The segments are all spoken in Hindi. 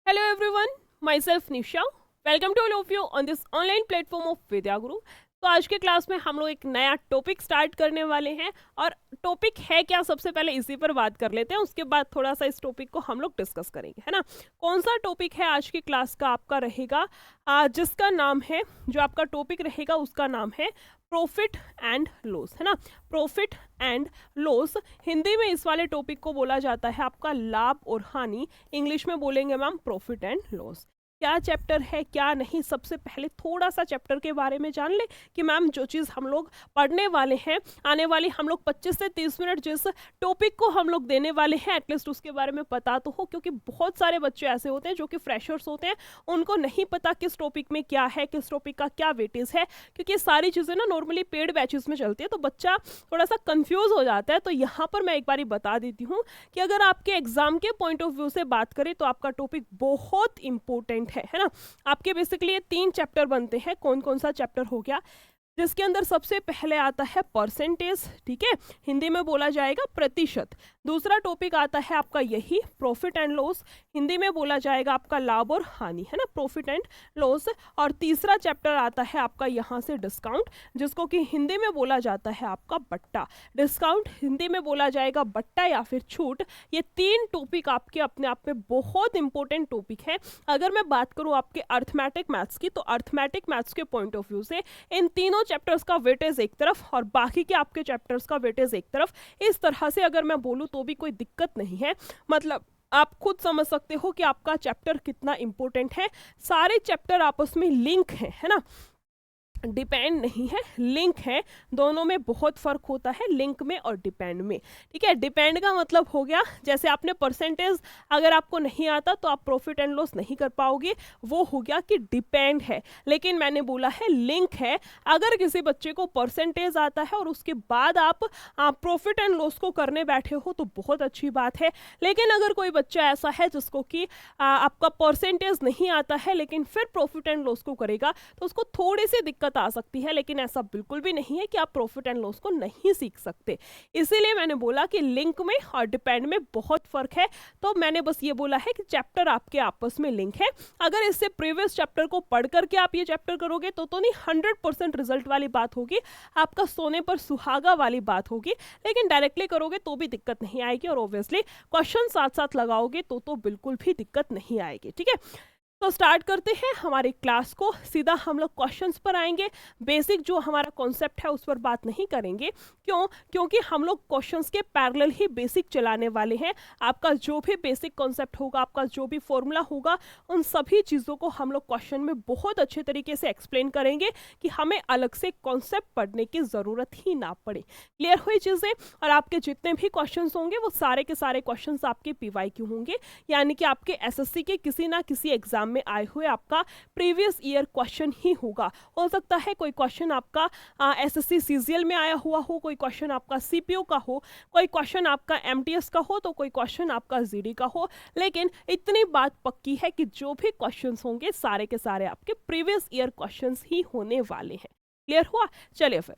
Hello everyone, myself Nisha. Welcome to all of you on this online platform of विद्या गुरु। तो आज के क्लास में हम लोग एक नया टॉपिक स्टार्ट करने वाले हैं और टॉपिक है क्या, सबसे पहले इसी पर बात कर लेते हैं, उसके बाद थोड़ा सा इस टॉपिक को हम लोग डिस्कस करेंगे, है ना। कौन सा टॉपिक है आज की क्लास का आपका रहेगा, जिसका नाम है, जो आपका टॉपिक रहेगा उसका नाम है प्रॉफिट एंड लॉस, है ना। प्रॉफिट एंड लॉस हिंदी में इस वाले टॉपिक को बोला जाता है आपका लाभ और हानि, इंग्लिश में बोलेंगे मैम प्रॉफिट एंड लॉस। क्या चैप्टर है क्या नहीं, सबसे पहले थोड़ा सा चैप्टर के बारे में जान ले कि मैम जो चीज़ हम लोग पढ़ने वाले हैं, आने वाली हम लोग 25 से 30 मिनट जिस टॉपिक को हम लोग देने वाले हैं एटलीस्ट उसके बारे में पता तो हो, क्योंकि बहुत सारे बच्चे ऐसे होते हैं जो कि फ्रेशर्स होते हैं, उनको नहीं पता किस टॉपिक में क्या है, किस टॉपिक का क्या वेटेज है, क्योंकि ये सारी चीज़ें ना नॉर्मली पेड बैचेस में चलती है, तो बच्चा थोड़ा सा कंफ्यूज हो जाता है। तो यहाँ पर मैं एक बारी बता देती हूँ कि अगर आपके एग्जाम के पॉइंट ऑफ व्यू से बात करें तो आपका टॉपिक बहुत इंपॉर्टेंट है ना। आपके बेसिकली ये 3 चैप्टर बनते हैं। कौन कौन सा चैप्टर हो गया, जिसके अंदर सबसे पहले आता है परसेंटेज, ठीक है, हिंदी में बोला जाएगा प्रतिशत। दूसरा टॉपिक आता है आपका यही प्रॉफिट एंड लॉस, हिंदी में बोला जाएगा आपका लाभ और हानि, है ना, प्रॉफिट एंड लॉस। और तीसरा चैप्टर आता है आपका यहाँ से डिस्काउंट, जिसको कि हिंदी में बोला जाता है आपका बट्टा। डिस्काउंट हिंदी में बोला जाएगा बट्टा या फिर छूट। ये 3 टॉपिक आपके अपने आप में बहुत इंपॉर्टेंट टॉपिक है। अगर मैं बात करूँ आपके अर्थमेटिक मैथ्स की, तो अर्थमेटिक मैथ्स के पॉइंट ऑफ व्यू से इन तीनों चैप्टर्स का वेटेज एक तरफ और बाकी के आपके चैप्टर्स का वेटेज एक तरफ, इस तरह से अगर मैं बोलूँ तो भी कोई दिक्कत नहीं है। मतलब आप खुद समझ सकते हो कि आपका चैप्टर कितना इंपॉर्टेंट है। सारे चैप्टर आपस में लिंक है ना, डिपेंड नहीं है, लिंक है। दोनों में बहुत फर्क होता है, लिंक में और डिपेंड में, ठीक है। डिपेंड का मतलब हो गया, जैसे आपने परसेंटेज अगर आपको नहीं आता तो आप प्रॉफिट एंड लॉस नहीं कर पाओगे, वो हो गया कि डिपेंड है। लेकिन मैंने बोला है लिंक है। अगर किसी बच्चे को परसेंटेज आता है और उसके बाद आप प्रॉफिट एंड लॉस को करने बैठे हो तो बहुत अच्छी बात है। लेकिन अगर कोई बच्चा ऐसा है जिसको कि आपका परसेंटेज नहीं आता है लेकिन फिर प्रॉफिट एंड लॉस को करेगा, तो उसको थोड़ी सी दिक्कत आ सकती है। लेकिन ऐसा बिल्कुल भी नहीं है कि आप प्रॉफिट एंड लॉस को नहीं सीख सकते। इसीलिए मैंने बोला कि लिंक में और डिपेंड में बहुत फर्क है। तो मैंने बस ये बोला है कि चैप्टर आपके आपस में लिंक है। अगर इससे प्रीवियस चैप्टर को पढ़ करके आप ये चैप्टर करोगे तो नहीं 100% रिजल्ट वाली बात होगी, आपका सोने पर सुहागा वाली बात होगी। लेकिन डायरेक्टली करोगे तो भी दिक्कत नहीं आएगी और ऑब्वियसली क्वेश्चन साथ साथ लगाओगे तो बिल्कुल भी दिक्कत नहीं आएगी, ठीक है। तो स्टार्ट करते हैं हमारी क्लास को, सीधा हम लोग क्वेश्चंस पर आएंगे। बेसिक जो हमारा कॉन्सेप्ट है उस पर बात नहीं करेंगे, क्यों, क्योंकि हम लोग क्वेश्चंस के पैरेलल ही बेसिक चलाने वाले हैं। आपका जो भी बेसिक कॉन्सेप्ट होगा, आपका जो भी फॉर्मूला होगा, उन सभी चीज़ों को हम लोग क्वेश्चन में बहुत अच्छे तरीके से एक्सप्लेन करेंगे कि हमें अलग से कॉन्सेप्ट पढ़ने की ज़रूरत ही ना पड़े। क्लियर हुई चीज़ें। और आपके जितने भी क्वेश्चन होंगे वो सारे के सारे क्वेश्चन आपके PYQ होंगे, यानी कि आपके SSC के किसी ना किसी एग्जाम में आए हुए आपका प्रीवियस ईयर क्वेश्चन ही होगा। हो सकता है कोई क्वेश्चन आपका SSC CGL में आया हुआ हो, कोई क्वेश्चन आपका CPO का हो, कोई क्वेश्चन आपका MTS का हो, तो कोई क्वेश्चन आपका GD का हो। लेकिन इतनी बात पक्की है कि जो भी क्वेश्चंस होंगे सारे के सारे आपके प्रीवियस ईयर क्वेश्चंस ही होने वाले हैं। क्लियर हुआ। चलिए फिर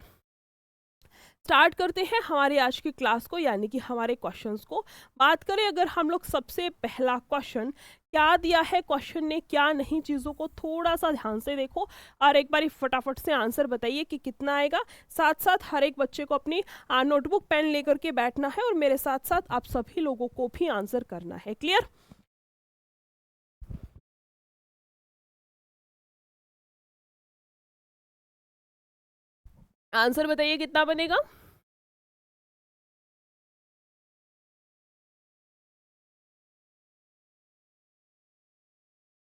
स्टार्ट करते हैं हमारी आज की क्लास को, यानी कि हमारे क्वेश्चंस को। बात करें अगर हम लोग सबसे पहला क्वेश्चन क्या दिया है, क्वेश्चन ने क्या नहीं, चीज़ों को थोड़ा सा ध्यान से देखो और एक बारी फटाफट से आंसर बताइए कि कितना आएगा। साथ साथ हर एक बच्चे को अपनी नोटबुक पेन लेकर के बैठना है और मेरे साथ साथ आप सभी लोगों को भी आंसर करना है। क्लियर। आंसर बताइए कितना बनेगा।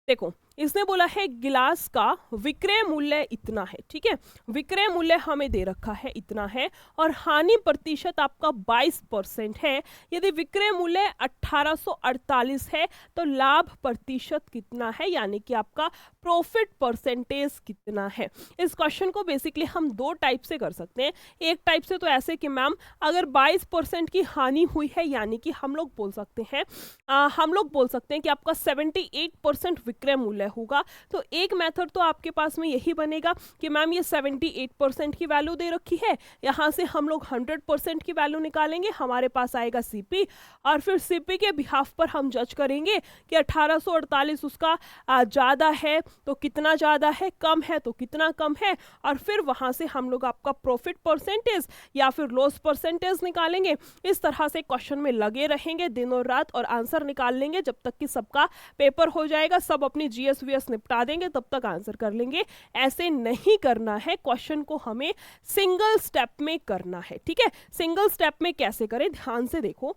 देखो इसने बोला है गिलास का विक्रय मूल्य इतना है, ठीक है, विक्रय मूल्य हमें दे रखा है इतना है और हानि प्रतिशत आपका 22% है। यदि विक्रय मूल्य 1848 है तो लाभ प्रतिशत कितना है, यानी कि आपका प्रॉफिट परसेंटेज कितना है। इस क्वेश्चन को बेसिकली हम 2 टाइप से कर सकते हैं। एक टाइप से तो ऐसे कि मैम अगर 22% की हानि हुई है, यानी कि हम लोग बोल सकते हैं कि आपका 78% विक्रय मूल्य मूल्य होगा। तो एक मेथड तो आपके पास में यही बनेगा कि मैम ये 78% की वैल्यू दे रखी है, यहाँ से हम लोग 100% की वैल्यू निकालेंगे, हमारे पास आएगा सीपी, और फिर सीपी के बिहाफ पर हम जज करेंगे कि 1848 उसका ज़्यादा है तो कितना ज़्यादा है, कम है तो कितना कम है, और फिर वहाँ से हम लोग आपका प्रॉफिट परसेंटेज या फिर लॉस परसेंटेज निकालेंगे। इस तरह से क्वेश्चन में लगे रहेंगे दिन और रात और आंसर निकाल लेंगे जब तक कि सबका पेपर हो जाएगा, सब अपनी जीएस वीएस निपटा देंगे, तब तक आंसर कर लेंगे। ऐसे नहीं करना है, क्वेश्चन को हमें सिंगल स्टेप में करना है। ठीक है, सिंगल स्टेप में कैसे करें, ध्यान से देखो।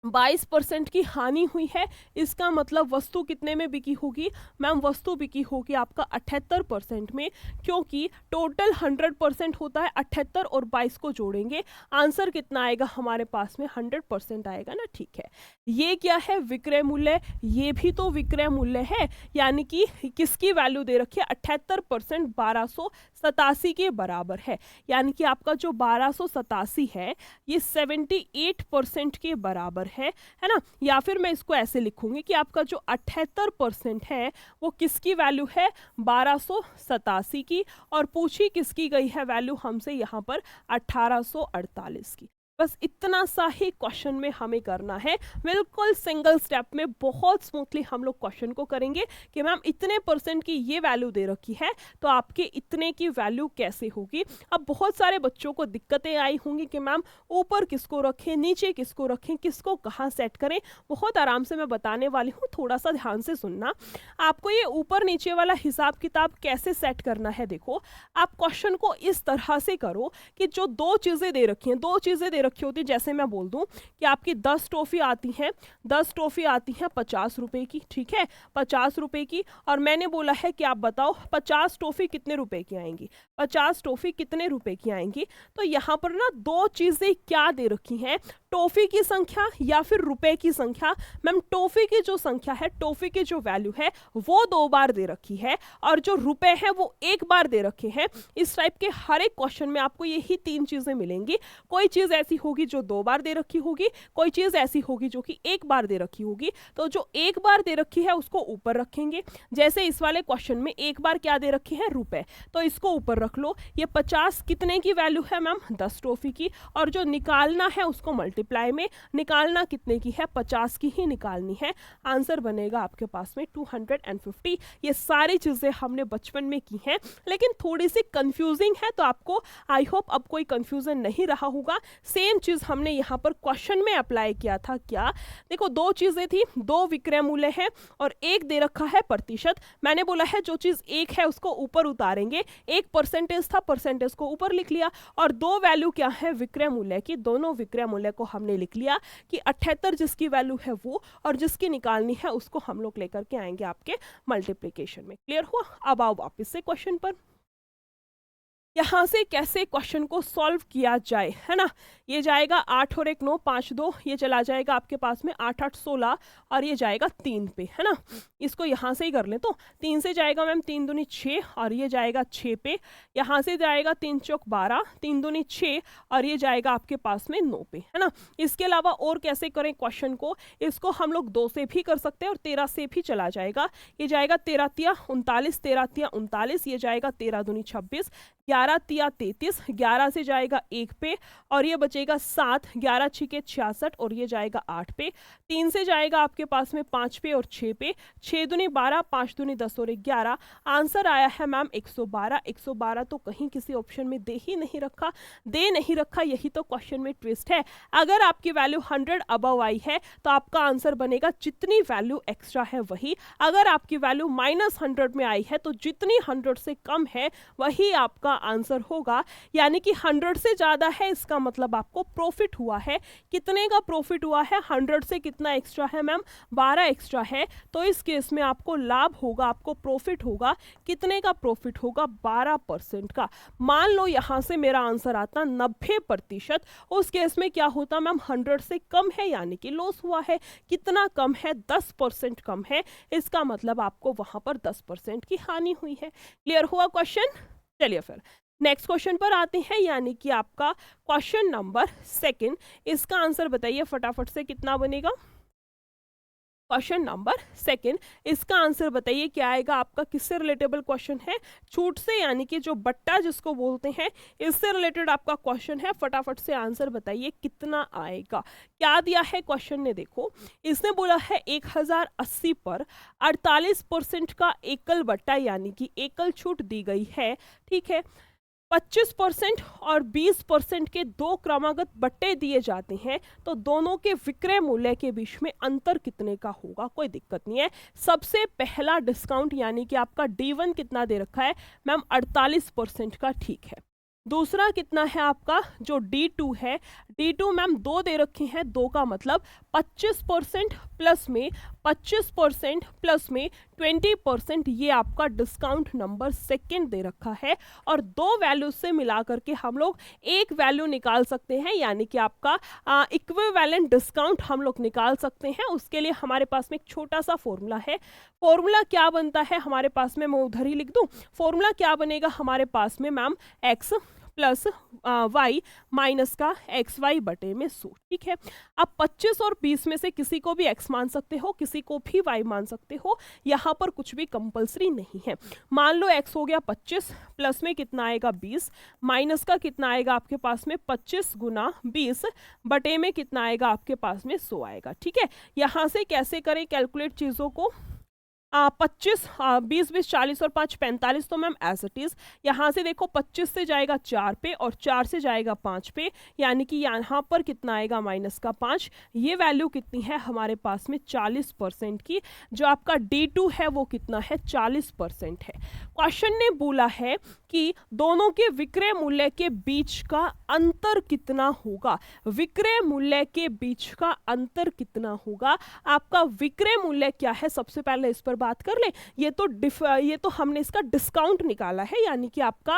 22% की हानि हुई है, इसका मतलब वस्तु कितने में बिकी होगी मैम, वस्तु बिकी होगी आपका 78% में, क्योंकि टोटल 100% होता है, 78 और 22 को जोड़ेंगे, आंसर कितना आएगा हमारे पास में 100% आएगा ना। ठीक है, ये क्या है, विक्रय मूल्य, ये भी तो विक्रय मूल्य है, यानी कि किसकी वैल्यू दे रखी है, 78% 1287 के बराबर है, यानी कि आपका जो 1287 है ये 78% के बराबर है ना। या फिर मैं इसको ऐसे लिखूंगी कि आपका जो 78% है वो किसकी वैल्यू है, 1287 की, और पूछी किसकी गई है वैल्यू हमसे यहाँ पर 1848 की। बस इतना सा ही क्वेश्चन में हमें करना है, बिल्कुल सिंगल स्टेप में बहुत स्मूथली हम लोग क्वेश्चन को करेंगे कि मैम इतने परसेंट की ये वैल्यू दे रखी है तो आपके इतने की वैल्यू कैसे होगी। अब बहुत सारे बच्चों को दिक्कतें आई होंगी कि मैम ऊपर किसको रखें, नीचे किसको रखें, किसको कहाँ सेट करें। बहुत आराम से मैं बताने वाली हूँ, थोड़ा सा ध्यान से सुनना। आपको ये ऊपर नीचे वाला हिसाब किताब कैसे सेट करना है, देखो आप क्वेश्चन को इस तरह से करो कि जो दो चीज़ें दे रखी हैं, दो चीज़ें दे रखी होती, जैसे मैं बोल दूं कि आपकी 10 टॉफी आती हैं, 10 टॉफी आती हैं 50 रुपए की, ठीक है 50 रुपए की, और मैंने बोला है कि आप बताओ 50 टॉफी कितने रुपए की आएंगी, 50 टॉफी कितने रुपए की आएंगी। तो यहाँ पर ना दो चीजें क्या दे रखी हैं, टॉफी की संख्या या फिर रुपए की संख्या। मैम टॉफी की जो संख्या है, टॉफी की जो वैल्यू है वो 2 बार दे रखी है, और जो रुपए है वो 1 बार दे रखे हैं। इस टाइप के हर एक क्वेश्चन में आपको यही 3 चीजें मिलेंगी। कोई चीज ऐसी होगी जो 2 बार दे रखी होगी, कोई चीज ऐसी होगी जो कि 1 बार दे रखी होगी। तो जो 1 बार दे रखी है उसको ऊपर रखेंगे, जैसे इस वाले क्वेश्चन में 1 बार क्या दे रखी है, रुपए, तो इसको ऊपर रख लो। ये 50 कितने की वैल्यू है मैम, 10 टॉफी की, और जो निकालना है उसको मल्टीप्लाई में निकालना कितने की है, 50 की ही निकालनी है। आंसर बनेगा आपके पास में 250। ये सारी चीजें हमने बचपन में की हैं, लेकिन थोड़ी सी कंफ्यूजिंग है, तो आपको आई होप अब कोई कंफ्यूजन नहीं रहा होगा। सेम चीज हमने यहाँ पर क्वेश्चन में अप्लाई किया था। क्या, देखो दो चीजें थी, 2 विक्रय मूल्य है और 1 दे रखा है प्रतिशत। मैंने बोला है जो चीज 1 है उसको ऊपर उतारेंगे, 1 परसेंटेज था, परसेंटेज को ऊपर लिख लिया, और 2 वैल्यू क्या है विक्रय मूल्य की, दोनों विक्रय मूल्य को हमने लिख लिया कि 78 जिसकी वैल्यू है वो, और जिसकी निकालनी है उसको हम लोग लेकर के आएंगे आपके मल्टीप्लीकेशन में। क्लियर हुआ। अब आओ वापिस से क्वेश्चन पर, यहाँ से कैसे क्वेश्चन को सॉल्व किया जाए, है ना। ये जाएगा 8 और 1 9 5 2, ये चला जाएगा आपके पास में 8 8 16, और ये जाएगा 3 पे, है ना। इसको यहाँ से ही कर ले, तो 3 से जाएगा मैम 3 दूनी 6, और ये जाएगा 6 पे, यहाँ से जाएगा 3 चौक 12, 3 दूनी 6, और ये जाएगा आपके पास में 9 पे, है ना। इसके अलावा और कैसे करें क्वेश्चन को, इसको हम लोग 2 से भी कर सकते हैं और 13 से भी चला जाएगा। ये जाएगा 13 तिया 39, 13 तिया 39, ये जाएगा 13 दूनी 26, 11 तिया 33, 11 से जाएगा 1 पे, और ये बचेगा 7, 11 छिके 66, और ये जाएगा 8 पे। 3 से जाएगा आपके पास में 5 पे और 6 पे, 6 दूनी 12, 5 दूनी 10 और 11। आंसर आया है मैम 112। 112 तो कहीं किसी ऑप्शन में दे ही नहीं रखा, दे नहीं रखा, यही तो क्वेश्चन में ट्विस्ट है। अगर आपकी वैल्यू 100 अबव आई है तो आपका आंसर बनेगा जितनी वैल्यू एक्स्ट्रा है वही। अगर आपकी वैल्यू -100 में आई है तो जितनी 100 से कम है वही आपका आंसर होगा, यानी कि 100 से ज्यादा है, इसका मतलब आपको प्रॉफिट हुआ है। कितने का प्रॉफिट हुआ है, 100 से कितना एक्स्ट्रा है मैम, 12 एक्स्ट्रा है, तो इस केस में आपको लाभ होगा, आपको प्रॉफिट होगा। कितने का प्रॉफिट होगा, 12% का। मान लो यहां से मेरा आंसर आता 90%, उस केस में क्या होता मैम, 100 से कम है यानी कि लॉस हुआ है। कितना कम है, 10% कम है, इसका मतलब आपको वहां पर 10% की हानि हुई है। क्लियर हुआ क्वेश्चन। चलिए फिर नेक्स्ट क्वेश्चन पर आते हैं, यानी कि आपका क्वेश्चन नंबर 2। इसका आंसर बताइए फटाफट से, कितना बनेगा। क्वेश्चन नंबर सेकंड, इसका आंसर बताइए क्या आएगा आपका, किससे रिलेटेबल क्वेश्चन है, छूट से, यानी कि जो बट्टा जिसको बोलते हैं, इससे रिलेटेड आपका क्वेश्चन है। फटाफट से आंसर बताइए कितना आएगा। क्या दिया है क्वेश्चन ने, देखो इसने बोला है 1080 पर 48% का एकल बट्टा यानी कि एकल छूट दी गई है, ठीक है। 25% और 20% के दो क्रमागत बट्टे दिए जाते हैं, तो दोनों के विक्रय मूल्य के बीच में अंतर कितने का होगा, कोई दिक्कत नहीं है। सबसे पहला डिस्काउंट यानी कि आपका D1 कितना दे रखा है मैम, 48% का, ठीक है। दूसरा कितना है आपका जो D2 है, D2 मैम 2 दे रखे हैं, 2 का मतलब 25% प्लस में 25% प्लस में 20%, ये आपका डिस्काउंट नंबर सेकंड दे रखा है। और दो वैल्यू से मिला करके हम लोग एक वैल्यू निकाल सकते हैं, यानी कि आपका इक्विवेलेंट डिस्काउंट हम लोग निकाल सकते हैं। उसके लिए हमारे पास में एक छोटा सा फॉर्मूला है। फॉर्मूला क्या बनता है हमारे पास में, मैं उधर ही लिख दूं। फॉर्मूला क्या बनेगा हमारे पास में ma'am, x plus y minus का xy बटे में 100, ठीक है। अब 25 और 20 में से किसी को भी x मान सकते हो, किसी को भी y मान सकते हो, यहाँ पर कुछ भी कंपलसरी नहीं है। मान लो x हो गया 25, प्लस में कितना आएगा 20, माइनस का कितना आएगा आपके पास में 25 गुना 20 बटे में कितना आएगा आपके पास में 100 आएगा, ठीक है। यहाँ से कैसे करें कैलकुलेट चीज़ों को, 25 20 20 40 और 5 45, तो मैम एज इट इज यहाँ से देखो 25 से जाएगा 4 पे और 4 से जाएगा 5 पे, यानी कि यहाँ पर कितना आएगा माइनस का 5। ये वैल्यू कितनी है हमारे पास में 40% की। जो आपका D2 है वो कितना है 40% है। क्वेश्चन ने बोला है कि दोनों के विक्रय मूल्य के बीच का अंतर कितना होगा। विक्रय मूल्य के बीच का अंतर कितना होगा, आपका विक्रय मूल्य क्या है, सबसे पहले इस पर बात कर ले। ये तो हमने इसका डिस्काउंट निकाला है, यानी कि आपका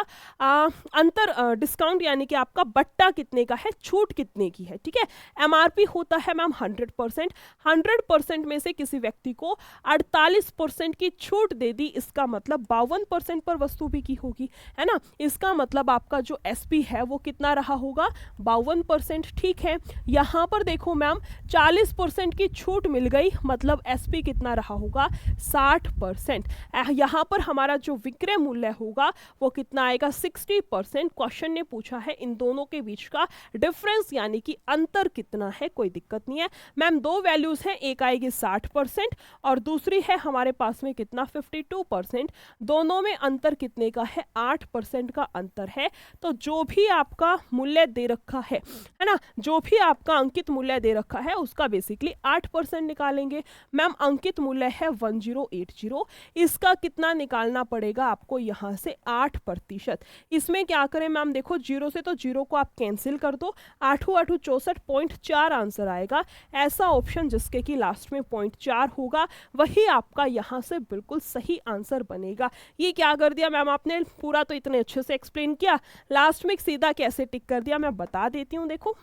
अंतर डिस्काउंट यानी कि आपका बट्टा कितने का है, छूट कितने की है, ठीक है। MRP होता है मैम 100%, 100% में से किसी व्यक्ति को 48% की छूट दे दी, इसका मतलब 52% पर वस्तु बिकी होगी, है ना। इसका मतलब आपका जो SP है वो कितना रहा होगा 52%, ठीक है। यहाँ पर देखो मैम 40% की छूट मिल गई, मतलब SP कितना रहा होगा 60%। यहाँ पर हमारा जो विक्रय मूल्य होगा वो कितना आएगा 60%। क्वेश्चन ने पूछा है इन दोनों के बीच का डिफरेंस यानी कि अंतर कितना है, कोई दिक्कत नहीं है मैम। दो वैल्यूज हैं, एक आएगी 60% और दूसरी है हमारे पास में कितना 52%। दोनों में अंतर कितने का है 8% का अंतर है। तो जो भी आपका मूल्य दे रखा है ना, जो भी आपका अंकित मूल्य दे रखा है उसका बेसिकली 8% निकालेंगे। मैम अंकित मूल्य है 1080, इसका कितना निकालना पड़ेगा आपको यहाँ से 8%। इसमें क्या करें मैम, देखो 0 से तो 0 को आप कैंसिल कर दो, 8 8 64.4 आंसर आएगा। ऐसा ऑप्शन जिसके कि लास्ट में 0.4 होगा वही आपका यहाँ से बिल्कुल सही आंसर बनेगा। ये क्या कर दिया मैम आपने, पूरा तो इतने अच्छे से एक्सप्लेन किया, लास्ट में सीधा कैसे टिक कर दिया मैं बता देती हूँ। देखो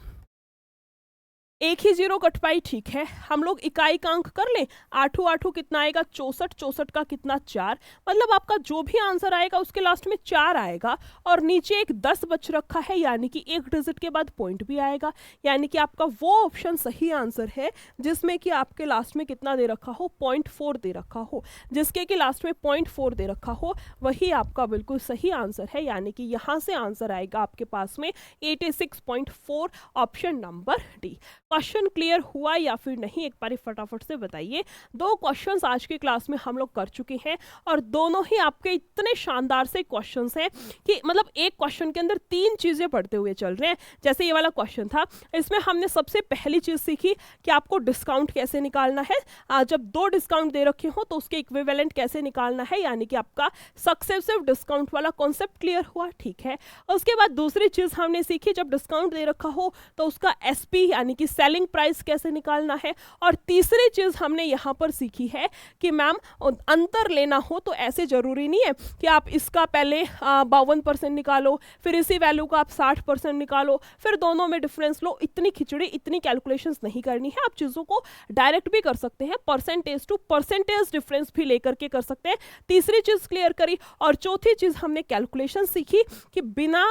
एक ही 0 कट पाई, ठीक है। हम लोग इकाई का अंक कर लें, 8 8 कितना आएगा 64, 64 का कितना 4, मतलब आपका जो भी आंसर आएगा उसके लास्ट में 4 आएगा और नीचे एक 10 बच रखा है, यानी कि एक डिजिट के बाद पॉइंट भी आएगा, यानी कि आपका वो ऑप्शन सही आंसर है जिसमें कि आपके लास्ट में कितना दे रखा हो 0.4 दे रखा हो, जिसके कि लास्ट में 0.4 दे रखा हो वही आपका बिल्कुल सही आंसर है, यानी कि यहाँ से आंसर आएगा आपके पास में 86.4, option number D. Question clear हुआ या फिर नहीं, एक बार फटाफट से बताइए। दो क्वेश्चंस आज की क्लास में हम लोग कर चुके हैं और दोनों ही आपके इतने शानदार से क्वेश्चंस हैं कि मतलब एक क्वेश्चन के अंदर तीन चीजें पढ़ते हुए चल रहे हैं। जैसे ये वाला क्वेश्चन था, इसमें हमने सबसे पहली चीज सीखी कि आपको डिस्काउंट कैसे निकालना है। जब दो डिस्काउंट दे रखे हो तो उसके इक्विवेलेंट कैसे निकालना है, यानी कि आपका सक्सेसिव डिस्काउंट वाला कॉन्सेप्ट क्लियर हुआ, ठीक है। उसके बाद दूसरी चीज हमने सीखी, जब डिस्काउंट दे रखा हो तो उसका SP यानी कि सेलिंग प्राइस कैसे निकालना है। और तीसरी चीज हमने यहाँ पर सीखी है कि मैम अंतर लेना हो तो ऐसे जरूरी नहीं है कि आप इसका पहले 52% निकालो फिर इसी वैल्यू का आप 60% निकालो फिर दोनों में डिफरेंस लो। इतनी खिचड़ी, इतनी कैलकुलेशंस नहीं करनी है। आप चीजों को डायरेक्ट भी कर सकते हैं, परसेंटेज टू परसेंटेज डिफरेंस भी लेकर के कर सकते हैं। तीसरी चीज क्लियर करी। और चौथी चीज हमने कैलकुलेशन सीखी कि बिना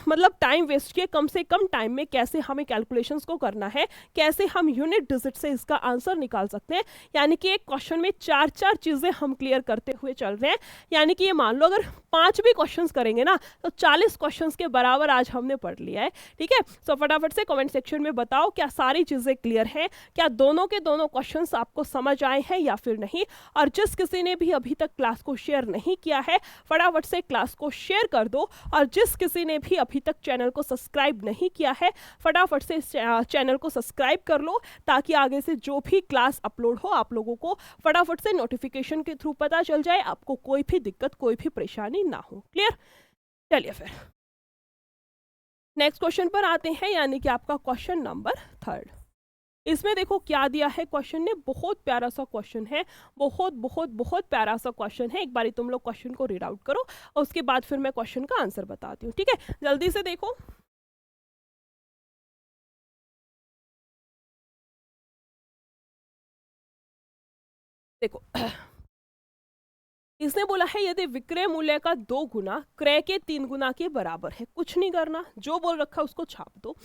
मतलब टाइम वेस्ट किए कम से कम टाइम में कैसे हमें कैलकुलेशंस को करना है। है कैसे हम यूनिट डिजिट से इसका आंसर निकाल सकते हैं। यानी कि एक क्वेश्चन में 4 चीजें हम क्लियर करते हुए चल रहे हैं। यानी कि ये मान लो अगर 5 भी क्वेश्चंस करेंगे ना तो 40 क्वेश्चंस के बराबर आज हमने पढ़ लिया है। ठीक है, सो फटाफट से कमेंट सेक्शन में बताओ क्या सारी चीजें क्लियर हैं, क्या दोनों के दोनों क्वेश्चंस आपको समझ आए हैं या फिर नहीं। और जिस किसी ने भी अभी तक क्लास को शेयर नहीं किया है फटाफट से क्लास को शेयर कर दो। और जिस किसी ने भी अभी तक चैनल को सब्सक्राइब नहीं किया है फटाफट से चैनल को सब्सक्राइब कर लो, ताकि आगे से जो भी क्लास अपलोड हो आप लोगों को फटाफट से नोटिफिकेशन के थ्रू पता चल जाए, आपको कोई भी दिक्कत कोई भी परेशानी ना हो। क्लियर, चलिए फिर नेक्स्ट क्वेश्चन पर आते हैं, यानी कि आपका क्वेश्चन नंबर 3। इसमें देखो क्या दिया है क्वेश्चन ने, बहुत प्यारा सा क्वेश्चन है, बहुत बहुत बहुत प्यारा सा क्वेश्चन है। एक बारी तुम लोग क्वेश्चन को रीड आउट करो और उसके बाद फिर मैं क्वेश्चन का आंसर बताती हूँ। ठीक है, जल्दी से देखो। देखो इसने बोला है यदि विक्रय मूल्य का 2 गुना क्रय के 3 गुना के बराबर है, कुछ नहीं करना, जो बोल रखा है उसको छाप दो।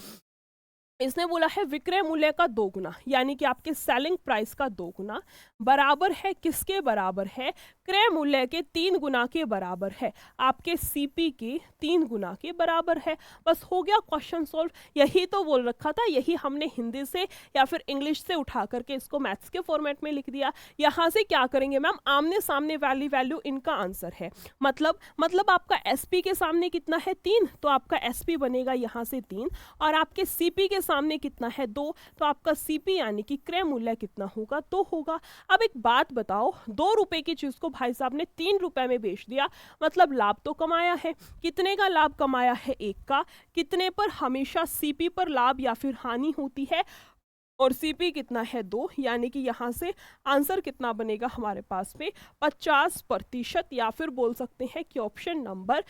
इसने बोला है विक्रय मूल्य का 2 गुना यानी कि आपके सेलिंग प्राइस का 2 गुना बराबर है, किसके बराबर है, क्रय मूल्य के 3 गुना के बराबर है, आपके सीपी के 3 गुना के बराबर है। बस हो गया क्वेश्चन सॉल्व। यही तो बोल रखा था, यही हमने हिंदी से या फिर इंग्लिश से उठा करके इसको मैथ्स के फॉर्मेट में लिख दिया। यहाँ से क्या करेंगे मैम, आमने सामने वाली वैल्यू इनका आंसर है। मतलब आपका एसपी के सामने कितना है 3, तो आपका एसपी बनेगा यहाँ से 3, और आपके सीपी के सामने कितना है 2, तो आपका सीपी यानी कि क्रय मूल्य कितना होगा 2 होगा। अब एक बात बताओ, 2 रुपए की चीज को भाई साहब ने 3 रुपए में बेच दिया, मतलब लाभ तो कमाया है। कितने का लाभ कमाया है, 1 का। कितने पर, हमेशा सीपी पर लाभ या फिर हानि होती है, और सीपी कितना है 2, यानी कि यहाँ से आंसर कितना बनेगा हमारे पास में 50%, या फिर बोल सकते हैं कि ऑप्शन नंबर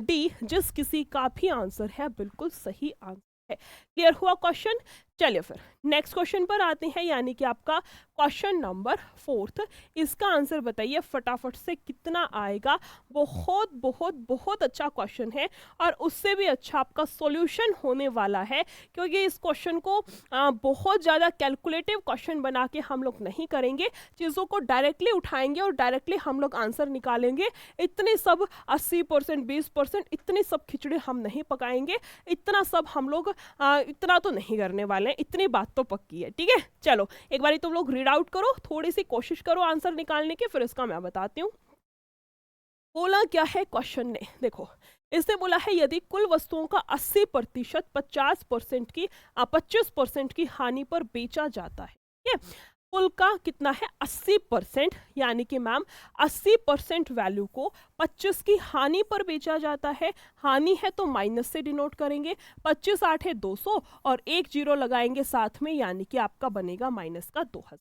डी जिस किसी का भी आंसर है बिल्कुल सही आंसर है। क्लियर हुआ क्वेश्चन। चलिए फिर नेक्स्ट क्वेश्चन पर आते हैं, यानी कि आपका क्वेश्चन नंबर 4। इसका आंसर बताइए फटाफट से कितना आएगा। बहुत बहुत बहुत अच्छा क्वेश्चन है, और उससे भी अच्छा आपका सॉल्यूशन होने वाला है, क्योंकि इस क्वेश्चन को बहुत ज़्यादा कैलकुलेटिव क्वेश्चन बना के हम लोग नहीं करेंगे, चीज़ों को डायरेक्टली उठाएंगे और डायरेक्टली हम लोग आंसर निकालेंगे। इतने सब 80% 20% इतनी सब खिचड़ी हम नहीं पकाएंगे, इतना सब हम लोग इतना तो नहीं करने वाले, इतनी बात तो पक्की है। ठीक है, चलो एक बारी तुम लोग रीड आउट करो, थोड़ी सी कोशिश करो आंसर निकालने की, फिर इसका मैं बताती हूँ। बोला क्या है क्वेश्चन ने, देखो इसने बोला है यदि कुल वस्तुओं का 80% 25% की हानि पर बेचा जाता है। ठीक है, कुल का कितना है 80%, यानी कि मैम 80% वैल्यू को 25 की हानि पर बेचा जाता है। हानि है तो माइनस से डिनोट करेंगे, 25 8 है 200 और 1 जीरो लगाएंगे साथ में, यानी कि आपका बनेगा माइनस का 2000।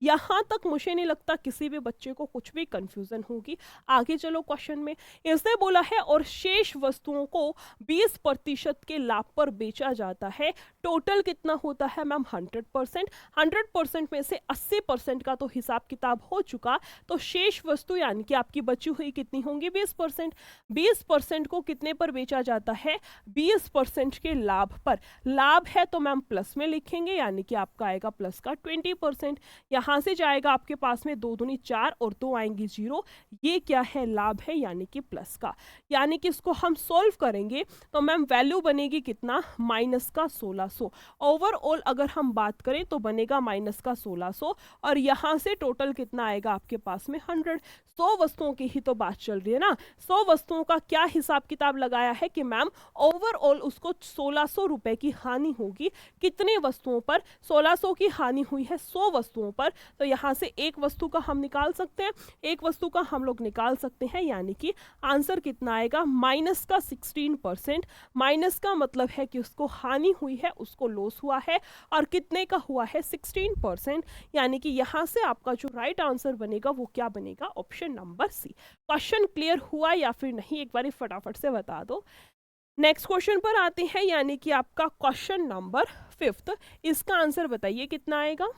यहाँ तक मुझे नहीं लगता किसी भी बच्चे को कुछ भी कंफ्यूजन होगी। आगे चलो क्वेश्चन में, इसने बोला है और शेष वस्तुओं को 20% के लाभ पर बेचा जाता है। टोटल कितना होता है मैम 100%। 100% में से 80% का तो हिसाब किताब हो चुका, तो शेष वस्तु यानी कि आपकी बची हुई कितनी होंगी 20%। 20% को कितने पर बेचा जाता है, 20% के लाभ पर। लाभ है तो मैम प्लस में लिखेंगे, यानी कि आपका आएगा प्लस का 20%। यहाँ से जाएगा आपके पास में 2 दूनी 4 और 2 आएंगी 0, ये क्या है लाभ है यानी कि प्लस का। यानी कि इसको हम सोल्व करेंगे तो मैम वैल्यू बनेगी कितना माइनस का 1600। ओवरऑल अगर हम बात करें तो बनेगा माइनस का 1600, और यहाँ से टोटल कितना आएगा आपके पास में 100। 100 वस्तुओं की ही तो बात चल रही है ना, 100 वस्तुओं का क्या हिसाब किताब लगाया है कि मैम ओवरऑल उसको 1600 रुपए की हानि होगी। कितने वस्तुओं पर, 1600 की हानि हुई है 100 वस्तुओं पर, तो यहाँ से एक वस्तु का हम निकाल सकते हैं, एक वस्तु का हम लोग निकाल सकते हैं, यानी कि आंसर कितना आएगा माइनस का 16%। माइनस का मतलब है कि उसको हानि हुई है, उसको लॉस हुआ है, और कितने का हुआ है 16%, यानी कि यहाँ से आपका जो राइट आंसर बनेगा वो क्या बनेगा, option number C. Question clear हुआ या फिर नहीं, एक बार फटाफट से बता दो। नेक्स्ट क्वेश्चन पर आते हैं, यानी कि आपका क्वेश्चन नंबर 5। इसका आंसर बताइए कितना आएगा।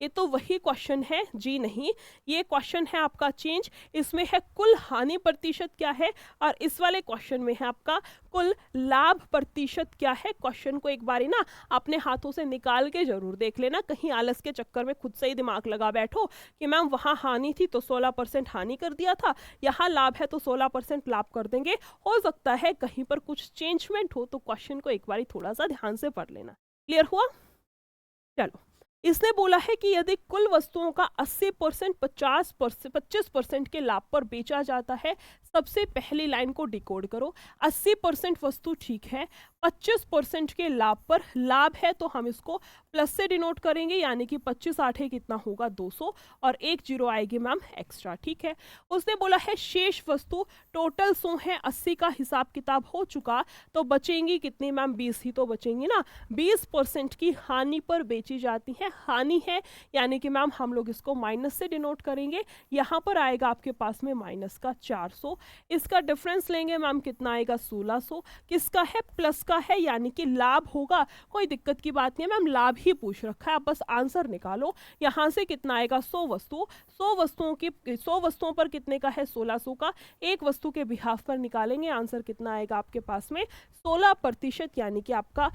ये तो वही क्वेश्चन है जी नहीं, ये क्वेश्चन है आपका चेंज। इसमें है कुल हानि प्रतिशत क्या है और इस वाले क्वेश्चन में है आपका कुल लाभ प्रतिशत क्या है। क्वेश्चन को एक बारी ना अपने हाथों से निकाल के जरूर देख लेना, कहीं आलस के चक्कर में खुद से ही दिमाग लगा बैठो कि मैम वहाँ हानि थी तो 16% हानि कर दिया था, यहाँ लाभ है तो 16% लाभ कर देंगे। हो सकता है कहीं पर कुछ चेंजमेंट हो, तो क्वेश्चन को एक बारी थोड़ा सा ध्यान से पढ़ लेना। क्लियर हुआ? चलो, इसने बोला है कि यदि कुल वस्तुओं का 80% 25% के लाभ पर बेचा जाता है। सबसे पहली लाइन को डिकोड करो। 80% वस्तु ठीक है, 25% के लाभ पर लाभ है तो हम इसको प्लस से डिनोट करेंगे, यानी कि 25 8 कितना होगा 200 और एक जीरो आएगी मैम एक्स्ट्रा। ठीक है, उसने बोला है शेष वस्तु टोटल 100 है, 80 का हिसाब किताब हो चुका तो बचेंगी कितनी मैम 20 ही तो बचेंगी ना। 20% की हानि पर बेची जाती है, हानि है यानी कि मैम हम लोग इसको माइनस से डिनोट करेंगे। यहाँ पर आएगा आपके पास में माइनस का 400, इसका डिफरेंस लेंगे मैम कितना आएगा 1600, किसका है प्लस का है यानी कि लाभ होगा। कोई दिक्कत की बात नहीं है मैम, लाभ ही पूछ रखा है, आप बस आंसर निकालो। यहाँ से कितना आएगा 100 वस्तु, 100 वस्तुओं पर कितने का है 1600 का, एक वस्तु के बिहाफ पर निकालेंगे, आंसर कितना आएगा आपके पास में 16%, यानी कि आपका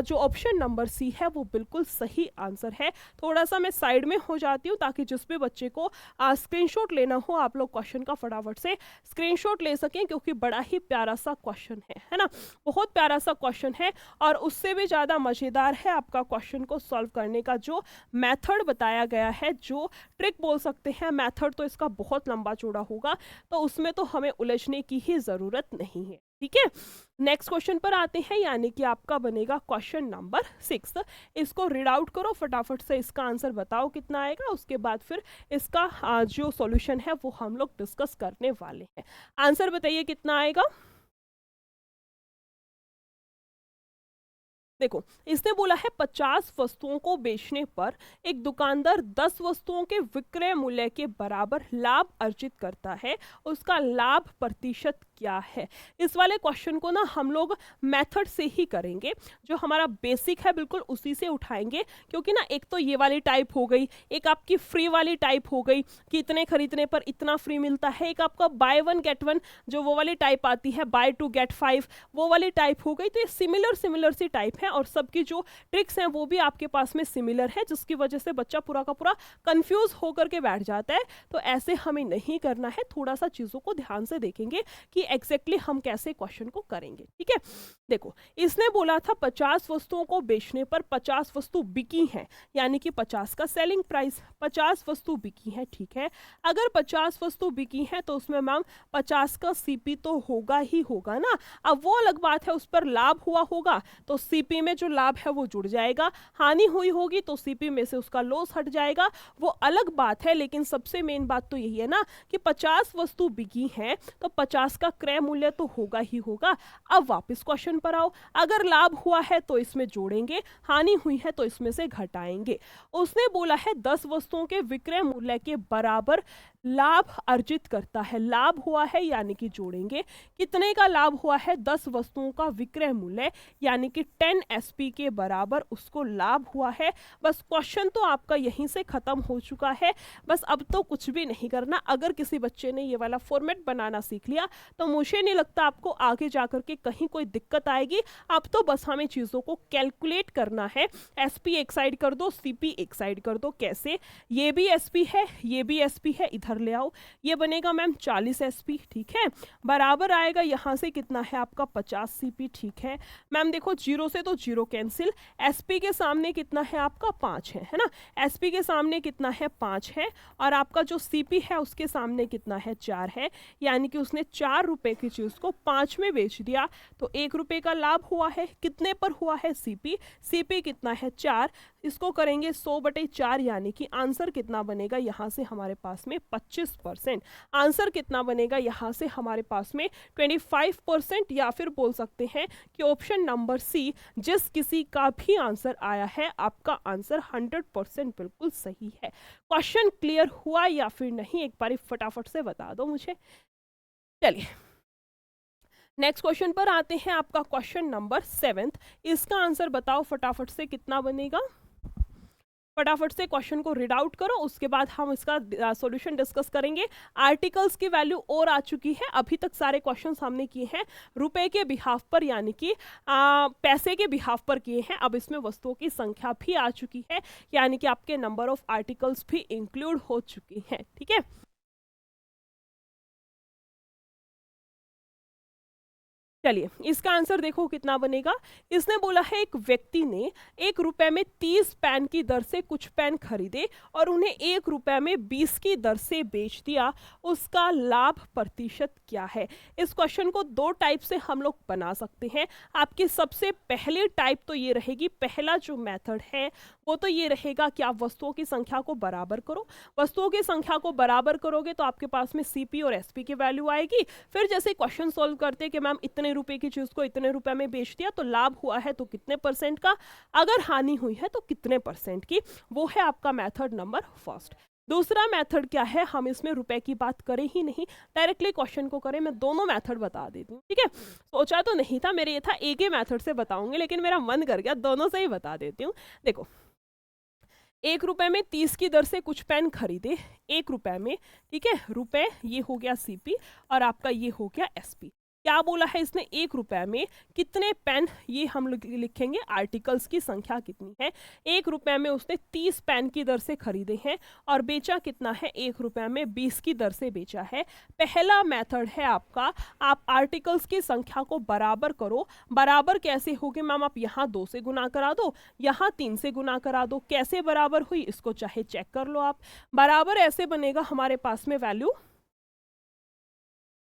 जो ऑप्शन नंबर सी है वो बिल्कुल सही आंसर है। थोड़ा सा मैं साइड में हो जाती हूँ ताकि जिस भी बच्चे को स्क्रीनशॉट लेना हो आप लोग क्वेश्चन का फटाफट से स्क्रीनशॉट ले सकें, क्योंकि बड़ा ही प्यारा सा क्वेश्चन है ना, बहुत प्यारा सा क्वेश्चन है। और उससे भी ज़्यादा मज़ेदार है आपका क्वेश्चन को सॉल्व करने का जो मेथड बताया गया है, जो ट्रिक बोल सकते हैं। मेथड तो इसका बहुत लंबा चौड़ा होगा, तो उसमें तो हमें उलझने की ही ज़रूरत नहीं है। ठीक है, नेक्स्ट क्वेश्चन पर आते हैं, यानी कि आपका बनेगा क्वेश्चन नंबर 6। इसको रीड आउट करो फटाफट से, इसका आंसर बताओ कितना आएगा, उसके बाद फिर इसका जो सॉल्यूशन है वो हम लोग डिस्कस करने वाले हैं। आंसर बताइए कितना आएगा। देखो, इसने बोला है 50 वस्तुओं को बेचने पर एक दुकानदार 10 वस्तुओं के विक्रय मूल्य के बराबर लाभ अर्जित करता है, उसका लाभ प्रतिशत क्या है। इस वाले क्वेश्चन को ना हम लोग मेथड से ही करेंगे, जो हमारा बेसिक है बिल्कुल उसी से उठाएंगे, क्योंकि ना एक तो ये वाली टाइप हो गई, एक आपकी फ्री वाली टाइप हो गई कि इतने खरीदने पर इतना फ्री मिलता है, एक आपका बाय वन गेट वन जो वो वाली टाइप आती है, बाय टू गेट 5 वो वाली टाइप हो गई। तो ये सिमिलर सी टाइप है और सबकी जो ट्रिक्स हैं वो भी आपके पास में सिमिलर है, जिसकी वजह से बच्चा पूरा का पूरा कंफ्यूज होकर के बैठ जाता है। तो ऐसे हमें नहीं करना है, थोड़ा सा चीज़ों को ध्यान से देखेंगे कि एग्जैक्टली हम कैसे क्वेश्चन को करेंगे। ठीक है, देखो इसने बोला था 50 वस्तुओं को बेचने पर 50 वस्तु बिकी हैं, यानी कि 50 का सेलिंग प्राइस, 50 वस्तु बिकी है। ठीक है, अगर 50 वस्तु बिकी हैं तो उसमें मैम 50 का सीपी तो होगा ही होगा ना। अब वो अलग बात है उस पर लाभ हुआ होगा तो सीपी में जो लाभ है वो जुड़ जाएगा, हानि हुई होगी तो सीपी में से उसका लॉस हट जाएगा, वो अलग बात है। लेकिन सबसे मेन बात तो यही है ना कि 50 वस्तु बिकी हैं तो 50 का क्रय मूल्य तो होगा ही होगा। अब वापस क्वेश्चन पर आओ, अगर लाभ हुआ है तो इसमें जोड़ेंगे, हानि हुई है तो इसमें से घटाएंगे। उसने बोला है 10 वस्तुओं के विक्रय मूल्य के बराबर लाभ अर्जित करता है, लाभ हुआ है यानी कि जोड़ेंगे, कितने का लाभ हुआ है 10 वस्तुओं का विक्रय मूल्य यानी कि 10 एसपी के बराबर उसको लाभ हुआ है। बस क्वेश्चन तो आपका यहीं से खत्म हो चुका है, बस अब तो कुछ भी नहीं करना। अगर किसी बच्चे ने ये वाला फॉर्मेट बनाना सीख लिया तो मुझे नहीं लगता आपको आगे जाकर के कहीं कोई दिक्कत आएगी। अब तो बस हमें चीज़ों को कैलकुलेट करना है, एसपी एक साइड कर दो, सीपी एक साइड कर दो। कैसे, ये भी एसपी है ये भी एसपी है, इधर ले आओ, ये बनेगा मैम 40 एसपी। ठीक है, बराबर आएगा यहाँ से कितना है आपका 50 सीपी। ठीक है मैम, देखो जीरो से तो जीरो कैंसिल, एसपी के सामने कितना है आपका 5 है ना, एसपी के सामने कितना है 5 है, और आपका जो सीपी है उसके सामने कितना है 4 है, यानी कि उसने 4 रुपए की चीज को 5 में बेच दिया तो 1 रुपए का लाभ हुआ है। कितने पर हुआ है सीपी, सीपी कितना है 4, इसको करेंगे 100/4, यानी कि आंसर कितना बनेगा यहाँ से हमारे पास में 25%। आंसर कितना बनेगा यहाँ से हमारे पास में 25%, या फिर बोल सकते हैं कि ऑप्शन नंबर सी जिस किसी का भी आंसर आया है आपका आंसर 100% बिल्कुल सही है। क्वेश्चन क्लियर हुआ या फिर नहीं, एक बार फटाफट से बता दो मुझे। चलिए नेक्स्ट क्वेश्चन पर आते हैं, आपका क्वेश्चन नंबर 7। इसका आंसर बताओ फटाफट से कितना बनेगा। फटाफट से क्वेश्चन को रीड आउट करो, उसके बाद हम इसका सॉल्यूशन डिस्कस करेंगे। आर्टिकल्स की वैल्यू और आ चुकी है, अभी तक सारे क्वेश्चन हमने किए हैं रुपए के बिहाफ पर, यानी कि पैसे के बिहाफ पर किए हैं। अब इसमें वस्तुओं की संख्या भी आ चुकी है, यानी कि आपके नंबर ऑफ आर्टिकल्स भी इंक्लूड हो चुकी हैं। ठीक है, चलिए इसका आंसर देखो कितना बनेगा। इसने बोला है एक व्यक्ति ने 1 रुपए में 30 पेन की दर से कुछ पेन खरीदे और उन्हें 1 रुपए में 20 की दर से बेच दिया, उसका लाभ प्रतिशत क्या है। इस क्वेश्चन को 2 टाइप से हम लोग बना सकते हैं। आपकी सबसे पहली टाइप तो ये रहेगी, पहला जो मेथड है वो तो ये रहेगा कि आप वस्तुओं की संख्या को बराबर करो। वस्तुओं की संख्या को बराबर करोगे तो आपके पास में सीपी और एसपी की वैल्यू आएगी। फिर जैसे क्वेश्चन सॉल्व करते हैं कि मैम इतने रुपए की चीज को इतने रुपए में बेच दिया तो लाभ हुआ है तो कितने परसेंट का, अगर हानि हुई है तो कितने परसेंट की, वो है आपका मेथड नंबर फर्स्ट। दूसरा मेथड क्या है, हम इसमें रुपए की बात करें ही नहीं, डायरेक्टली क्वेश्चन को करें। मैं दोनों मेथड बता देती हूँ, ठीक है। सोचा तो नहीं था, मेरे ये था एक ही मेथड से बताऊंगी, लेकिन मेरा मन कर गया दोनों से ही बता देती हूँ। देखो 1 रुपए में 30 की दर से कुछ पेन खरीदे 1 रुपए में, ठीक है। रुपए ये हो गया सीपी और आपका ये हो गया एसपी। क्या बोला है इसने, 1 रुपए में कितने पेन, ये हम लोग लिखेंगे आर्टिकल्स की संख्या कितनी है। 1 रुपए में उसने 30 पेन की दर से खरीदे हैं और बेचा कितना है, 1 रुपए में 20 की दर से बेचा है। पहला मेथड है आपका, आप आर्टिकल्स की संख्या को बराबर करो। बराबर कैसे होगी मैम, आप यहाँ 2 से गुना करा दो, यहाँ 3 से गुना करा दो। कैसे बराबर हुई इसको चाहे चेक कर लो आप। बराबर ऐसे बनेगा हमारे पास में वैल्यू,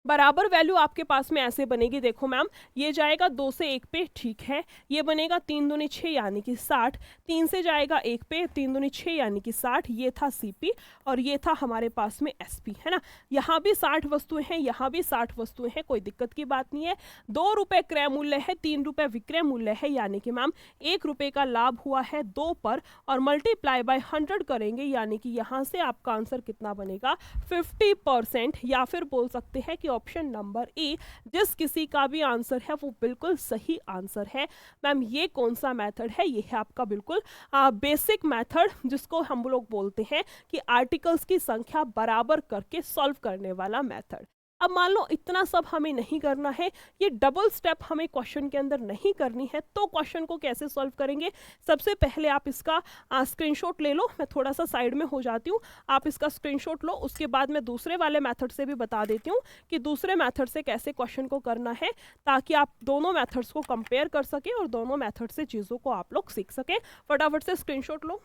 बराबर वैल्यू आपके पास में ऐसे बनेगी, देखो मैम ये जाएगा 2 से 1 पे, ठीक है। ये बनेगा 3 दूनी 6 यानी कि 60, 3 से जाएगा 1 पे, 3 दूनी 6 यानी कि 60। ये था सीपी और ये था हमारे पास में एसपी, है ना। यहाँ भी 60 वस्तुएं हैं, यहाँ भी 60 वस्तुएं हैं, कोई दिक्कत की बात नहीं है। 2 रुपए क्रय मूल्य है, 3 रुपए विक्रय मूल्य है, यानी कि मैम 1 रुपए का लाभ हुआ है 2 पर और मल्टीप्लाई बाय 100 करेंगे, यानी कि यहाँ से आपका आंसर कितना बनेगा 50%। या फिर बोल सकते हैं कि ऑप्शन नंबर ए जिस किसी का भी आंसर है वो बिल्कुल सही आंसर है। मैम ये कौन सा मेथड है, ये है आपका बिल्कुल बेसिक मेथड, जिसको हम लोग बोलते हैं कि आर्टिकल्स की संख्या बराबर करके सॉल्व करने वाला मेथड। अब मान लो इतना सब हमें नहीं करना है, ये डबल स्टेप हमें क्वेश्चन के अंदर नहीं करनी है, तो क्वेश्चन को कैसे सॉल्व करेंगे। सबसे पहले आप इसका स्क्रीनशॉट ले लो, मैं थोड़ा सा साइड में हो जाती हूँ, आप इसका स्क्रीनशॉट लो। उसके बाद मैं दूसरे वाले मेथड से भी बता देती हूँ कि दूसरे मेथड से कैसे क्वेश्चन को करना है, ताकि आप दोनों मेथड्स को कंपेयर कर सके और दोनों मेथड से चीज़ों को आप लोग सीख सकें। फटाफट से स्क्रीनशॉट लो।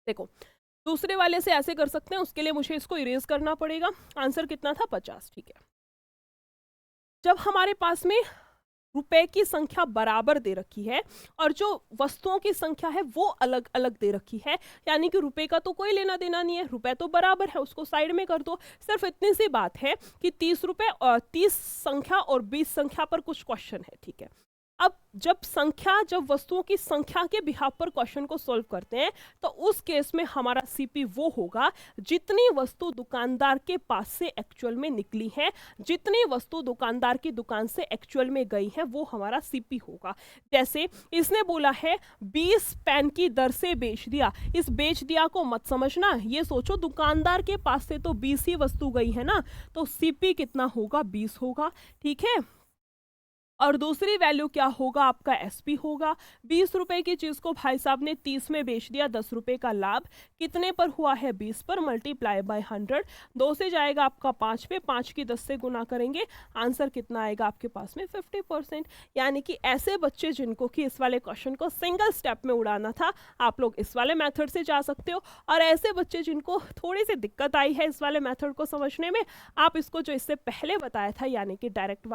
देखो दूसरे वाले से ऐसे कर सकते हैं, उसके लिए मुझे इसको इरेज करना पड़ेगा। आंसर कितना था 50, ठीक है। जब हमारे पास में रुपए की संख्या बराबर दे रखी है और जो वस्तुओं की संख्या है वो अलग अलग दे रखी है, यानी कि रुपए का तो कोई लेना देना नहीं है, रुपए तो बराबर है, उसको साइड में कर दो। सिर्फ इतनी सी बात है कि 30 रुपए और 30 संख्या और 20 संख्या पर कुछ क्वेश्चन है, ठीक है। अब जब वस्तुओं की संख्या के बिहाफ पर क्वेश्चन को सॉल्व करते हैं तो उस केस में हमारा सीपी वो होगा जितनी वस्तु दुकानदार के पास से एक्चुअल में निकली है, जितनी वस्तु दुकानदार की दुकान से एक्चुअल में गई है, वो हमारा सीपी होगा। जैसे इसने बोला है 20 पेन की दर से बेच दिया, इस बेच दिया को मत समझना, ये सोचो दुकानदार के पास से तो 20 ही वस्तु गई है ना, तो सीपी कितना होगा 20 होगा, ठीक है। और दूसरी वैल्यू क्या होगा, आपका एसपी होगा। 20 रुपए की चीज को भाई साहब ने 30 में बेच दिया, 10 रुपए का लाभ कितने पर हुआ है 20 पर, मल्टीप्लाई बाय 100। 2 से जाएगा आपका 5 पे, 5 की 10 से गुना करेंगे, आंसर कितना आएगा आपके पास में 50%। यानी कि ऐसे बच्चे जिनको कि इस वाले क्वेश्चन को सिंगल स्टेप में उड़ाना था, आप लोग इस वाले मेथड से जा सकते हो। और ऐसे बच्चे जिनको थोड़ी सी दिक्कत आई है इस वाले मेथड को समझने में, आप इसको जो इससे पहले बताया था यानी कि डायरेक्ट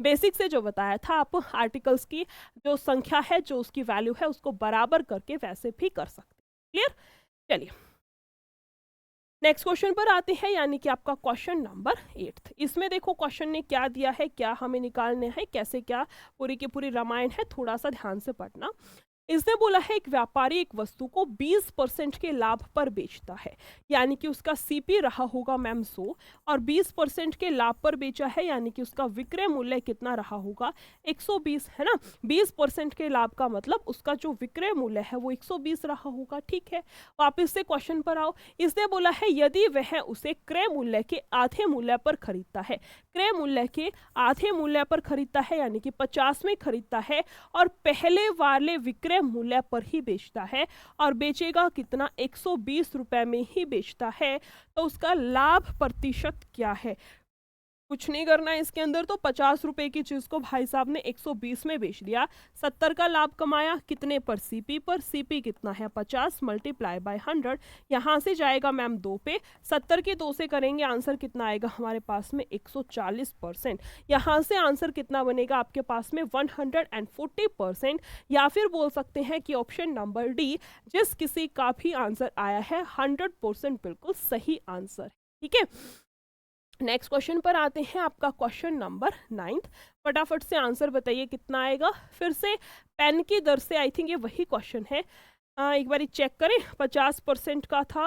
बेसिक से जो बताया था, आप आर्टिकल्स की जो संख्या है, जो उसकी वैल्यू है, उसको बराबर करके वैसे भी कर सकते हैं। क्लियर, चलिए नेक्स्ट क्वेश्चन पर आते हैं, यानी कि आपका क्वेश्चन नंबर 8। इसमें देखो क्वेश्चन ने क्या दिया है, क्या हमें निकालने हैं, कैसे क्या पूरी की पूरी रामायण है, थोड़ा सा ध्यान से पढ़ना। इसने बोला है एक व्यापारी एक वस्तु को 20% के लाभ पर बेचता है, यानी कि उसका सीपी रहा होगा मैम 100 और 20% के लाभ पर बेचा है, यानी कि उसका विक्रय मूल्य कितना रहा होगा 120, है ना। 20% के लाभ का मतलब उसका जो विक्रय मूल्य है वो 120 रहा होगा। ठीक है, वापस से क्वेश्चन पर आओ। इसने बोला है यदि वह उसे क्रय मूल्य के आधे मूल्य पर खरीदता है, क्रय मूल्य के आधे मूल्य पर खरीदता है यानी कि 50 में खरीदता है और पहले वाले विक्रय मूल्य पर ही बेचता है और बेचेगा कितना 120 रुपए में ही बेचता है, तो उसका लाभ प्रतिशत क्या है। कुछ नहीं करना है इसके अंदर, तो 50 रुपए की चीज को भाई साहब ने 120 में बेच दिया, 70 का लाभ कमाया कितने पर, सीपी पर। सीपी कितना है 50 मल्टीप्लाई बाय 100, यहाँ से जाएगा मैम 2 पे, 70 के 2 से करेंगे आंसर कितना आएगा हमारे पास में 140%। यहाँ से आंसर कितना बनेगा आपके पास में 140%, या फिर बोल सकते हैं कि ऑप्शन नंबर डी जिस किसी का भी आंसर आया है 100% बिल्कुल सही आंसर। ठीक है, नेक्स्ट क्वेश्चन पर आते हैं, आपका क्वेश्चन नंबर 9। फटाफट से आंसर बताइए कितना आएगा। फिर से पेन की दर से, आई थिंक ये वही क्वेश्चन है, एक बार चेक करें, 50% का था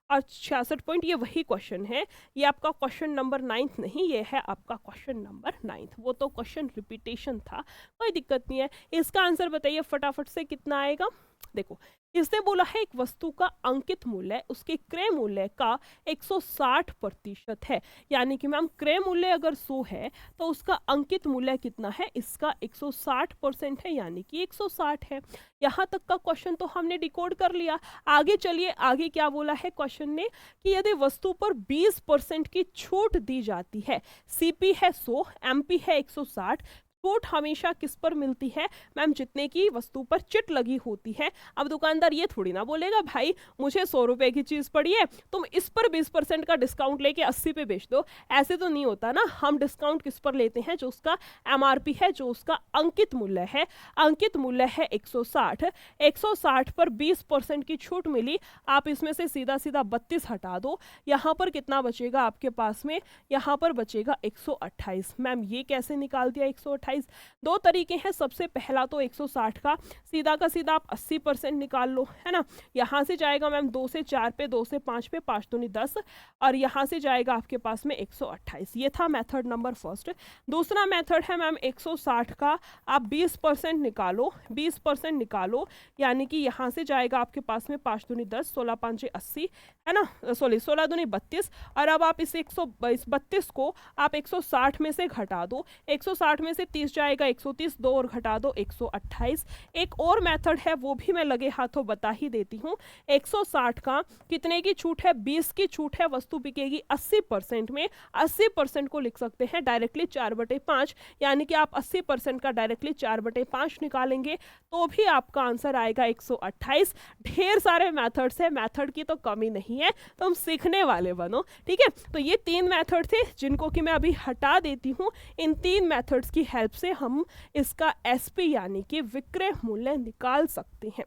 और 66 पॉइंट, ये वही क्वेश्चन है। ये आपका क्वेश्चन नंबर 9 नहीं, ये है आपका क्वेश्चन नंबर 9। वो तो क्वेश्चन रिपीटेशन था, कोई दिक्कत नहीं है। इसका आंसर बताइए फटाफट से कितना आएगा। देखो, इसने बोला है एक वस्तु का अंकित मूल्य उसके क्रय मूल्य का 160% है, यानी कि मैम क्रय मूल्य अगर 100 है तो उसका अंकित मूल्य कितना है, इसका 160% है, यानी कि 160 है। यहाँ तक का क्वेश्चन तो हमने डिकोड कर लिया। आगे चलिए, आगे क्या बोला है क्वेश्चन ने कि यदि वस्तु पर 20% की छूट दी जाती है, सीपी है 100, एमपी है 160, छूट हमेशा किस पर मिलती है मैम, जितने की वस्तु पर चिट लगी होती है। अब दुकानदार ये थोड़ी ना बोलेगा भाई मुझे 100 रुपए की चीज पड़ी है तुम इस पर 20% का डिस्काउंट लेके 80 पे बेच दो, ऐसे तो नहीं होता ना। हम डिस्काउंट किस पर लेते हैं, जो उसका एमआरपी है, जो उसका अंकित मूल्य है। अंकित मूल्य है 160, 160 पर 20% की छूट मिली, आप इसमें से सीधा सीधा 32 हटा दो, यहाँ पर कितना बचेगा आपके पास में, यहाँ पर बचेगा 128। मैम ये कैसे निकाल दिया 128, दो तरीके हैं। सबसे पहला तो 160 का सीधा आप 80% निकाल लो, है ना। यहाँ से जाएगा मैम 2 से 4 पे, 2 से 5 पे, 5 दूनी 10, और यहाँ से जाएगा आपके पास में 128। ये था मेथड नंबर फर्स्ट। दूसरा मेथड है मैम 160 का आप 20% निकालो, 20% निकालो, यानी कि यहाँ से जाएगा आपके पास में 5 दूनी 10, 16 5 80, है ना, सॉरी 16 दूनी 32, और अब आप इस 132 को आप 160 में से घटा दो, 160 में से 30 जाएगा 130, 2 और घटा दो 128। एक और मेथड है वो भी मैं लगे हाथों बता ही देती हूँ। 160 का कितने की छूट है, 20 की छूट है, वस्तु बिकेगी 80% में, 80% को लिख सकते हैं डायरेक्टली 4/5, यानी कि आप 80% का डायरेक्टली 4/5 निकालेंगे तो भी आपका आंसर आएगा 128। ढेर सारे मेथड्स है, मेथड की तो कमी नहीं है, तो हम सीखने वाले बनो। ठीक है, तो ये 3 मेथड थे जिनको कि मैं अभी हटा देती हूँ। इन 3 मेथड्स की हेल्प से हम इसका एसपी यानी कि विक्रय मूल्य निकाल सकते हैं।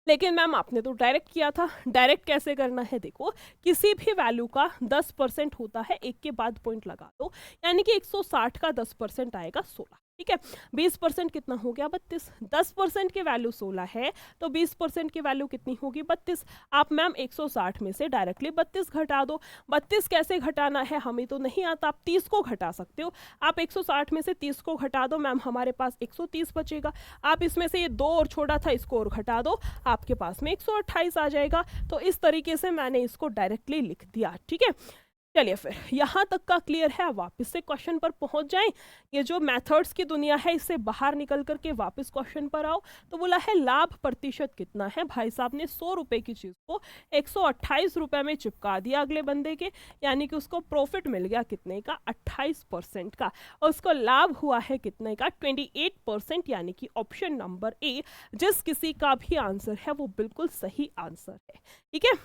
लेकिन मैम आपने तो डायरेक्ट किया था, डायरेक्ट कैसे करना है, देखो किसी भी वैल्यू का 10% होता है, एक के बाद पॉइंट लगा दो, यानी कि 160 का 10% आएगा 16। ठीक है, 20% कितना हो गया 32, 10% की वैल्यू 16 है तो 20% की वैल्यू कितनी होगी 32। आप मैम 160 में से डायरेक्टली 32 घटा दो। 32 कैसे घटाना है हमें तो नहीं आता, आप 30 को घटा सकते हो। आप 160 में से 30 को घटा दो मैम, हमारे पास 130 बचेगा। आप इसमें से ये 2 और छोड़ा था, इसको और घटा दो, आपके पास में 128 आ जाएगा। तो इस तरीके से मैंने इसको डायरेक्टली लिख दिया। ठीक है, चलिए फिर यहाँ तक का क्लियर है। वापस से क्वेश्चन पर पहुंच जाएं। ये जो मेथड्स की दुनिया है इससे बाहर निकल करके वापस क्वेश्चन पर आओ। तो बोला है लाभ प्रतिशत कितना है, भाई साहब ने 100 रुपए की चीज को 128 रुपए में चिपका दिया अगले बंदे के, यानी कि उसको प्रॉफिट मिल गया कितने का 28% का, और उसको लाभ हुआ है कितने का 28%, यानी कि ऑप्शन नंबर ए जिस किसी का भी आंसर है वो बिल्कुल सही आंसर है। ठीक है,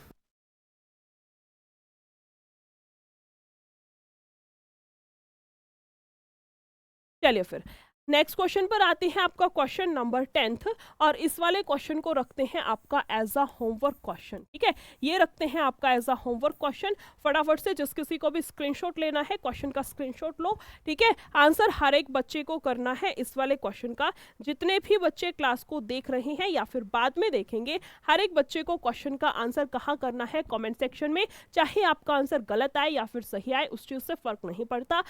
चलिए फिर नेक्स्ट क्वेश्चन पर आते हैं आपका क्वेश्चन नंबर 10th और इस वाले क्वेश्चन को रखते हैं आपका एज अ होमवर्क क्वेश्चन। ठीक है, ये रखते हैं आपका एज अ होमवर्क क्वेश्चन। फटाफट से जिस किसी को भी स्क्रीनशॉट लेना है क्वेश्चन का स्क्रीनशॉट लो। ठीक है, आंसर हर एक बच्चे को करना है इस वाले क्वेश्चन का। जितने भी बच्चे क्लास को देख रहे हैं या फिर बाद में देखेंगे, हर एक बच्चे को क्वेश्चन का आंसर कहाँ करना है, कॉमेंट सेक्शन में। चाहे आपका आंसर गलत आए या फिर सही आए, उस चीज़ से फर्क नहीं पड़ता।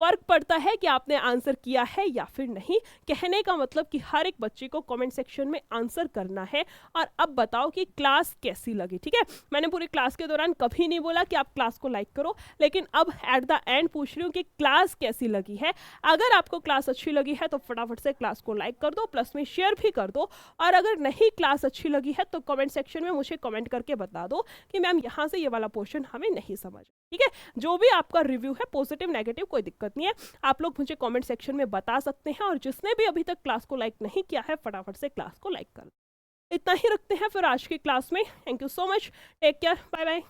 फर्क पड़ता है कि आपने आंसर किया है या फिर नहीं। कहने का मतलब कि हर एक बच्चे को कमेंट सेक्शन में आंसर करना है। और अब बताओ कि क्लास कैसी लगी। ठीक है, मैंने पूरी क्लास के दौरान कभी नहीं बोला कि आप क्लास को लाइक करो, लेकिन अब एट द एंड पूछ रही हूँ कि क्लास कैसी लगी है। अगर आपको क्लास अच्छी लगी है तो फटाफट से क्लास को लाइक कर दो, प्लस में शेयर भी कर दो। और अगर नहीं क्लास अच्छी लगी है तो कमेंट सेक्शन में मुझे कमेंट करके बता दो कि मैम यहाँ से ये वाला पोर्शन हमें नहीं समझ। ठीक है, जो भी आपका रिव्यू है, पॉजिटिव नेगेटिव कोई दिक्कत नहीं है, आप लोग मुझे कमेंट सेक्शन में बता सकते हैं। और जिसने भी अभी तक क्लास को लाइक नहीं किया है फटाफट से क्लास को लाइक कर। इतना ही रखते हैं फिर आज की क्लास में। Thank you so much, take care, bye bye.